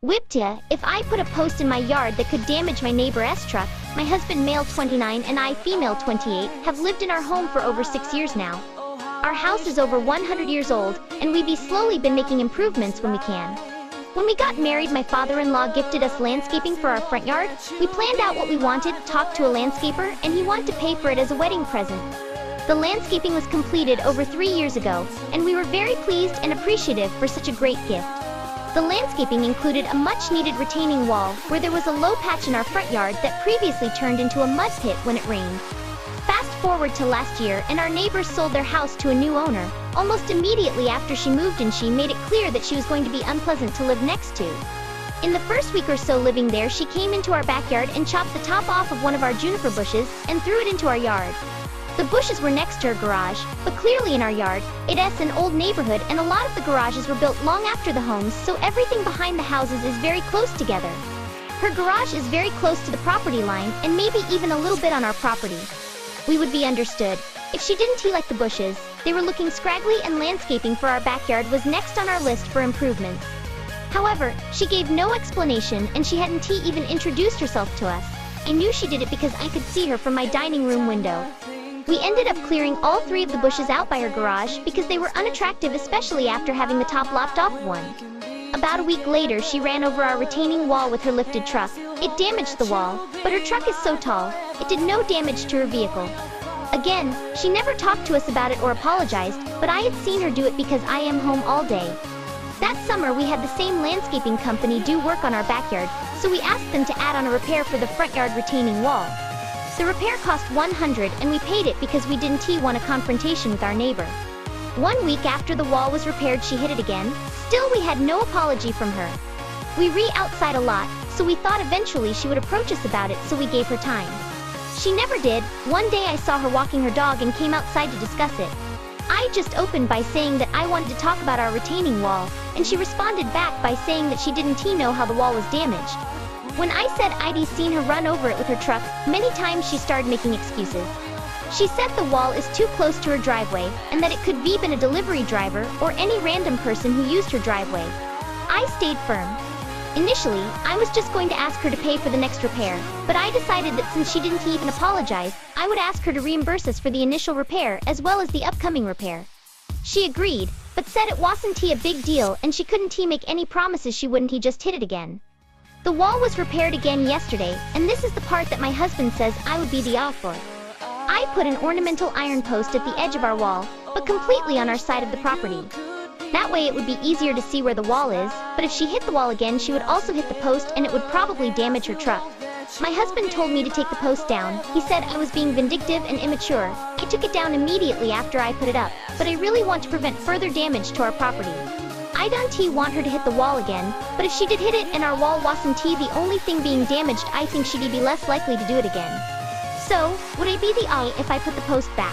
WIBTAH, if I put a post in my yard that could damage my neighbor's truck, my husband, male 29, and I, female 28, have lived in our home for over 6 years now. Our house is over 100 years old, and we've slowly been making improvements when we can. When we got married, my father-in-law gifted us landscaping for our front yard. We planned out what we wanted, talked to a landscaper, and he wanted to pay for it as a wedding present. The landscaping was completed over 3 years ago, and we were very pleased and appreciative for such a great gift. The landscaping included a much-needed retaining wall where there was a low patch in our front yard that previously turned into a mud pit when it rained. Fast forward to last year, and our neighbors sold their house to a new owner. Almost immediately after she moved in, she made it clear that she was going to be unpleasant to live next to. In the first week or so living there, she came into our backyard and chopped the top off of one of our juniper bushes and threw it into our yard. The bushes were next to her garage, but clearly in our yard, it's an old neighborhood and a lot of the garages were built long after the homes, so everything behind the houses is very close together. Her garage is very close to the property line and maybe even a little bit on our property. We would be understood if she didn't like the bushes. They were looking scraggly, and landscaping for our backyard was next on our list for improvements. However, she gave no explanation, and she hadn't even introduced herself to us. I knew she did it because I could see her from my dining room window. We ended up clearing all 3 of the bushes out by her garage because they were unattractive, especially after having the top lopped off one. About a week later, she ran over our retaining wall with her lifted truck. It damaged the wall, but her truck is so tall, it did no damage to her vehicle. Again, she never talked to us about it or apologized, but I had seen her do it because I am home all day. That summer, we had the same landscaping company do work on our backyard, so we asked them to add on a repair for the front yard retaining wall. The repair cost $100, and we paid it because we didn't want a confrontation with our neighbor. 1 week after the wall was repaired, she hit it again. Still, we had no apology from her. We outside a lot, so we thought eventually she would approach us about it, so we gave her time. She never did. One day I saw her walking her dog and came outside to discuss it. I just opened by saying that I wanted to talk about our retaining wall, and she responded back by saying that she didn't know how the wall was damaged. When I said I'd seen her run over it with her truck, many times she started making excuses. She said the wall is too close to her driveway, and that it could be been a delivery driver or any random person who used her driveway. I stayed firm. Initially, I was just going to ask her to pay for the next repair, but I decided that since she didn't even apologize, I would ask her to reimburse us for the initial repair as well as the upcoming repair. She agreed, but said it wasn't a big deal and she couldn't make any promises she wouldn't just hit it again. The wall was repaired again yesterday, and this is the part that my husband says I would be the off for. I put an ornamental iron post at the edge of our wall, but completely on our side of the property. That way it would be easier to see where the wall is, but if she hit the wall again, she would also hit the post and it would probably damage her truck. My husband told me to take the post down. He said I was being vindictive and immature. I took it down immediately after I put it up, but I really want to prevent further damage to our property. I don't want her to hit the wall again, but if she did hit it and our wall wasn't the only thing being damaged, I think she'd be less likely to do it again. So, would I be the if I put the post back?